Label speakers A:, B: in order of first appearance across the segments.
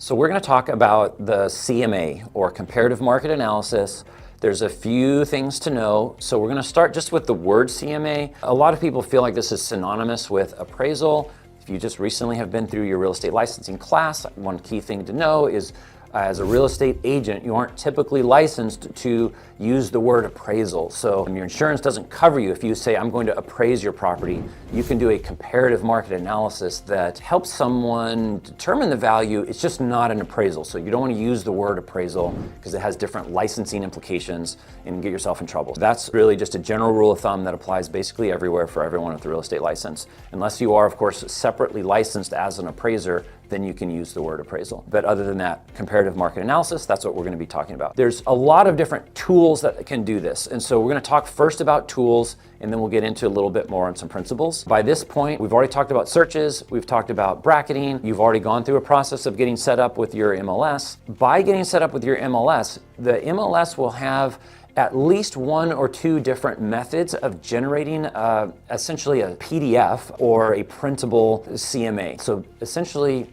A: So we're going to talk about the CMA, or Comparative Market Analysis. There's a few things to know. So we're going to start just with the word CMA. A lot of people feel like this is synonymous with appraisal. If you just recently have been through your real estate licensing class, one key thing to know is as a real estate agent, you aren't typically licensed to use the word appraisal. So your insurance doesn't cover you if you say, I'm going to appraise your property. You can do a comparative market analysis that helps someone determine the value. It's just not an appraisal. So you don't want to use the word appraisal because it has different licensing implications and get yourself in trouble. That's really just a general rule of thumb that applies basically everywhere for everyone with a real estate license. Unless you are, of course, separately licensed as an appraiser, then you can use the word appraisal. But other than that, comparative market analysis, that's what we're going to be talking about. There's a lot of different tools that can do this. And so we're going to talk first about tools, and then we'll get into a little bit more on some principles. By this point, we've already talked about searches, we've talked about bracketing, you've already gone through a process of getting set up with your MLS. By getting set up with your MLS, the MLS will have at least one or two different methods of generating essentially a PDF or a printable CMA. So essentially,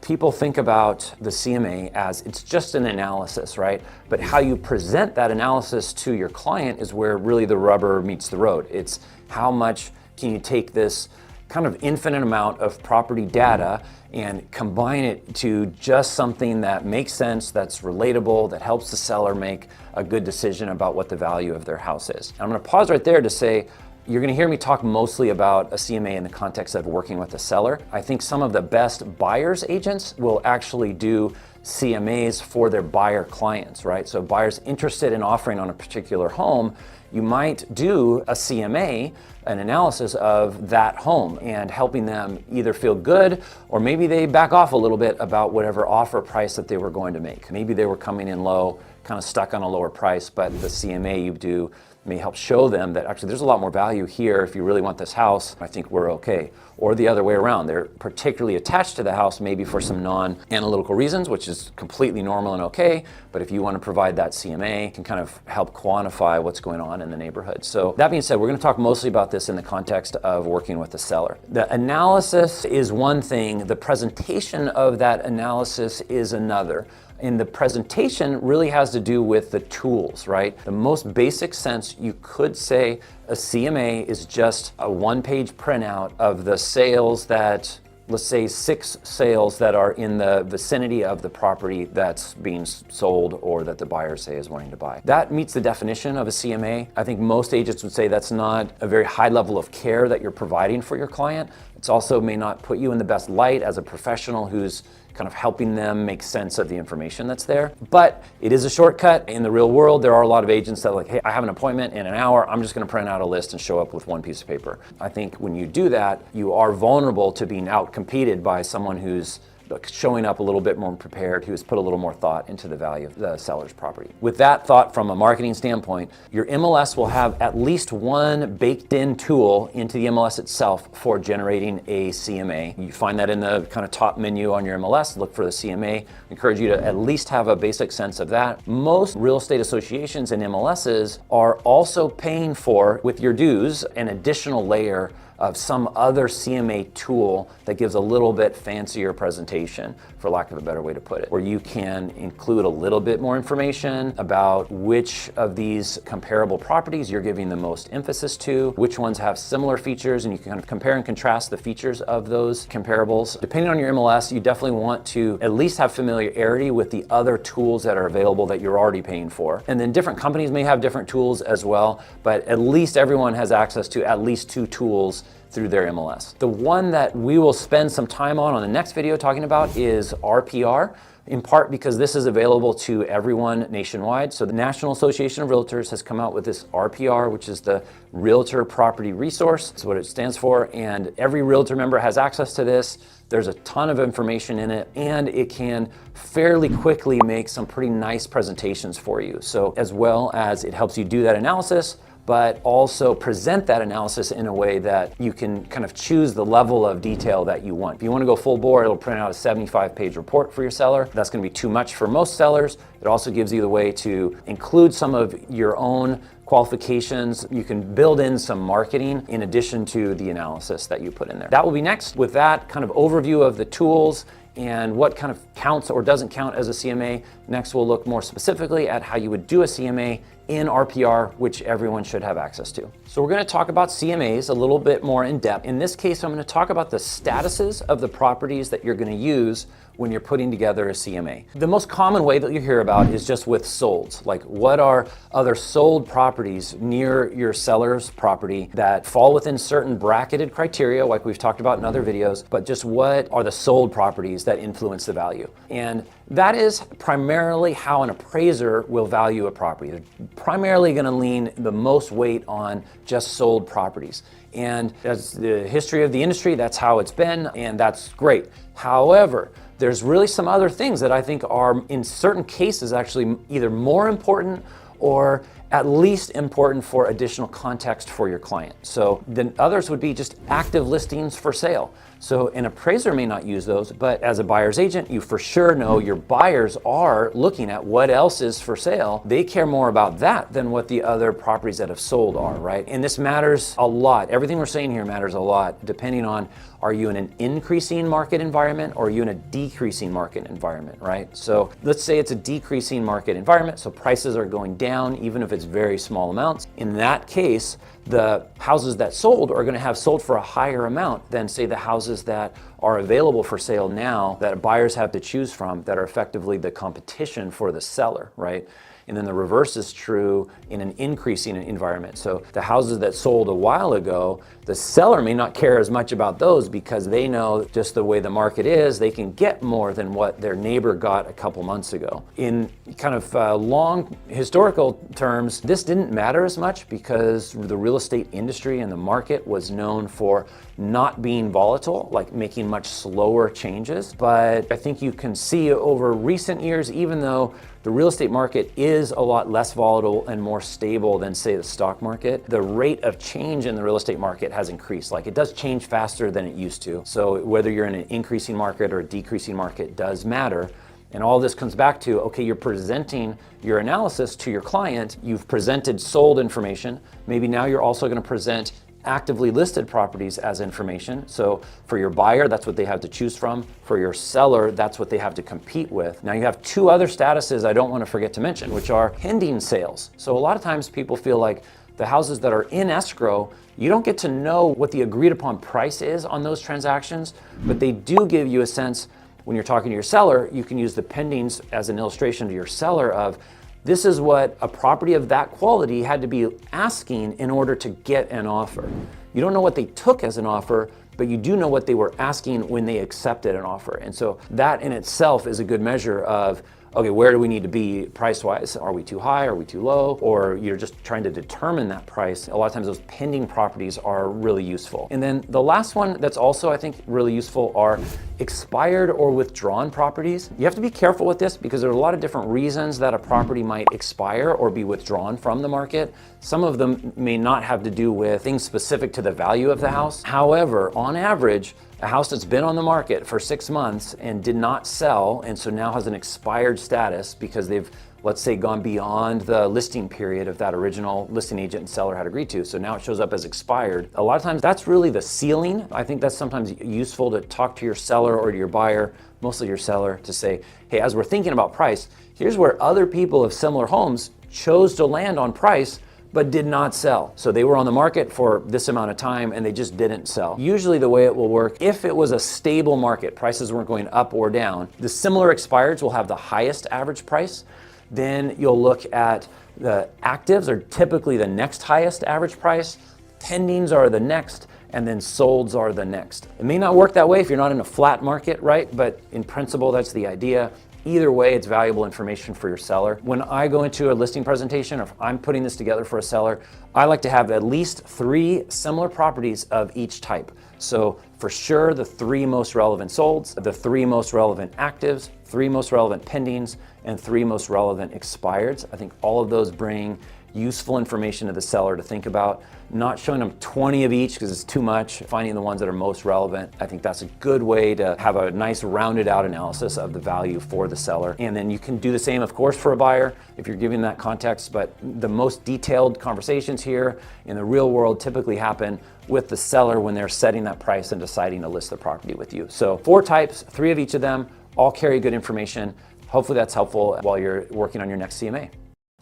A: people think about the CMA as it's just an analysis, right? But how you present that analysis to your client is where really the rubber meets the road. It's how much can you take this kind of infinite amount of property data and combine it to just something that makes sense, that's relatable, that helps the seller make a good decision about what the value of their house is. I'm going to pause right there to say, you're going to hear me talk mostly about a CMA in the context of working with a seller. I think some of the best buyer's agents will actually do CMAs for their buyer clients, right? So buyers interested in offering on a particular home, you might do a CMA, an analysis of that home, and helping them either feel good or maybe they back off a little bit about whatever offer price that they were going to make. Maybe they were coming in low, kind of stuck on a lower price, but the CMA you do may help show them that actually there's a lot more value here. If you really want this house, I think we're okay. Or the other way around, they're particularly attached to the house maybe for some non-analytical reasons, which is completely normal and okay. But if you want to provide that CMA, it can kind of help quantify what's going on in the neighborhood. So that being said, we're going to talk mostly about this in the context of working with the seller. The analysis is one thing, the presentation of that analysis is another. And the presentation really has to do with the tools, right? The most basic sense, you could say a CMA is just a one-page printout of the sales that, let's say 6 sales that are in the vicinity of the property that's being sold or that the buyer, say, is wanting to buy. That meets the definition of a CMA. I think most agents would say that's not a very high level of care that you're providing for your client. It's also may not put you in the best light as a professional who's kind of helping them make sense of the information that's there. But it is a shortcut. In the real world, there are a lot of agents that are like, hey, I have an appointment in an hour, I'm just gonna print out a list and show up with one piece of paper. I think when you do that, you are vulnerable to being out-competed by someone who's showing up a little bit more prepared, who's put a little more thought into the value of the seller's property. With that thought from a marketing standpoint, your MLS will have at least one baked-in tool into the MLS itself for generating a CMA. You find that in the kind of top menu on your MLS, look for the CMA. I encourage you to at least have a basic sense of that. Most real estate associations and MLSs are also paying for, with your dues, an additional layer of some other CMA tool that gives a little bit fancier presentation, for lack of a better way to put it, where you can include a little bit more information about which of these comparable properties you're giving the most emphasis to, which ones have similar features, and you can kind of compare and contrast the features of those comparables. Depending on your MLS, you definitely want to at least have familiarity with the other tools that are available that you're already paying for. And then different companies may have different tools as well, but at least everyone has access to at least 2 tools through their MLS. The one that we will spend some time on the next video talking about is RPR, in part because this is available to everyone nationwide. So the National Association of Realtors has come out with this RPR, which is the Realtor Property Resource. That's what it stands for, and every realtor member has access to this. There's a ton of information in it, and it can fairly quickly make some pretty nice presentations for you. So as well as it helps you do that analysis, but also present that analysis in a way that you can kind of choose the level of detail that you want. If you want to go full bore, it'll print out a 75-page report for your seller. That's going to be too much for most sellers. It also gives you the way to include some of your own qualifications. You can build in some marketing in addition to the analysis that you put in there. That will be next. With that kind of overview of the tools and what kind of counts or doesn't count as a CMA. Next, we'll look more specifically at how you would do a CMA in RPR, which everyone should have access to. So we're going to talk about CMAs a little bit more in depth. In this case, I'm going to talk about the statuses of the properties that you're going to use when you're putting together a CMA. The most common way that you hear about is just with solds. Like, what are other sold properties near your seller's property that fall within certain bracketed criteria, like we've talked about in other videos, but just what are the sold properties that influence the value? And that is primarily how an appraiser will value a property. They're primarily going to lean the most weight on just sold properties. And as the history of the industry, that's how it's been, and that's great. However, there's really some other things that I think are, in certain cases, actually either more important or at least important for additional context for your client. So then others would be just active listings for sale. So an appraiser may not use those, but as a buyer's agent, you for sure know your buyers are looking at what else is for sale. They care more about that than what the other properties that have sold are, right? And this matters a lot. Everything we're saying here matters a lot, depending on, are you in an increasing market environment or are you in a decreasing market environment, right? So let's say it's a decreasing market environment, so prices are going down, even if it's very small amounts. In that case, the houses that sold are going to have sold for a higher amount than, say, the houses that are available for sale now that buyers have to choose from, that are effectively the competition for the seller, right? And then the reverse is true in an increasing environment. So the houses that sold a while ago, the seller may not care as much about those because they know just the way the market is, they can get more than what their neighbor got a couple months ago. In kind of long historical terms, this didn't matter as much because the real estate industry and the market was known for not being volatile, like making much slower changes. But I think you can see over recent years, even though the real estate market is a lot less volatile and more stable than, say, the stock market, the rate of change in the real estate market has increased. Like, it does change faster than it used to. So whether you're in an increasing market or a decreasing market does matter. And all this comes back to, okay, you're presenting your analysis to your client. You've presented sold information. Maybe now you're also going to present actively listed properties as information. So for your buyer, that's what they have to choose from. For your seller, that's what they have to compete with. Now you have two other statuses I don't want to forget to mention, which are pending sales. So a lot of times people feel like the houses that are in escrow, you don't get to know what the agreed upon price is on those transactions, but they do give you a sense when you're talking to your seller. You can use the pendings as an illustration to your seller of, this is what a property of that quality had to be asking in order to get an offer. You don't know what they took as an offer, but you do know what they were asking when they accepted an offer. And so that in itself is a good measure of, okay, where do we need to be price-wise? Are we too high? Are we too low? Or you're just trying to determine that price. A lot of times those pending properties are really useful. And then the last one that's also, I think, really useful are expired or withdrawn properties. You have to be careful with this because there are a lot of different reasons that a property might expire or be withdrawn from the market. Some of them may not have to do with things specific to the value of the house. However, on average, a house that's been on the market for 6 months and did not sell, and so now has an expired status because they've, let's say, gone beyond the listing period of that original listing agent and seller had agreed to. So now it shows up as expired. A lot of times that's really the ceiling. I think that's sometimes useful to talk to your seller or to your buyer, mostly your seller, to say, hey, as we're thinking about price, here's where other people of similar homes chose to land on price but did not sell. So they were on the market for this amount of time and they just didn't sell. Usually the way it will work, if it was a stable market, prices weren't going up or down, the similar expireds will have the highest average price. Then you'll look at the actives are typically the next highest average price, pendings are the next, and then solds are the next. It may not work that way if you're not in a flat market, right? But in principle, that's the idea. Either way, it's valuable information for your seller. When I go into a listing presentation, or if I'm putting this together for a seller, I like to have at least 3 similar properties of each type. So for sure, the 3 most relevant solds, the 3 most relevant actives, 3 most relevant pendings, and 3 most relevant expireds. I think all of those bring useful information to the seller to think about. Not showing them 20 of each because it's too much, finding the ones that are most relevant. I think that's a good way to have a nice rounded out analysis of the value for the seller. And then you can do the same, of course, for a buyer if you're giving that context, but the most detailed conversations here in the real world typically happen with the seller when they're setting that price and deciding to list the property with you. So 4 types, 3 of each of them, all carry good information. Hopefully that's helpful while you're working on your next CMA.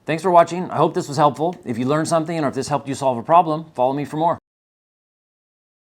A: Thanks for watching. I hope this was helpful. If you learned something or if this helped you solve a problem, follow me for more.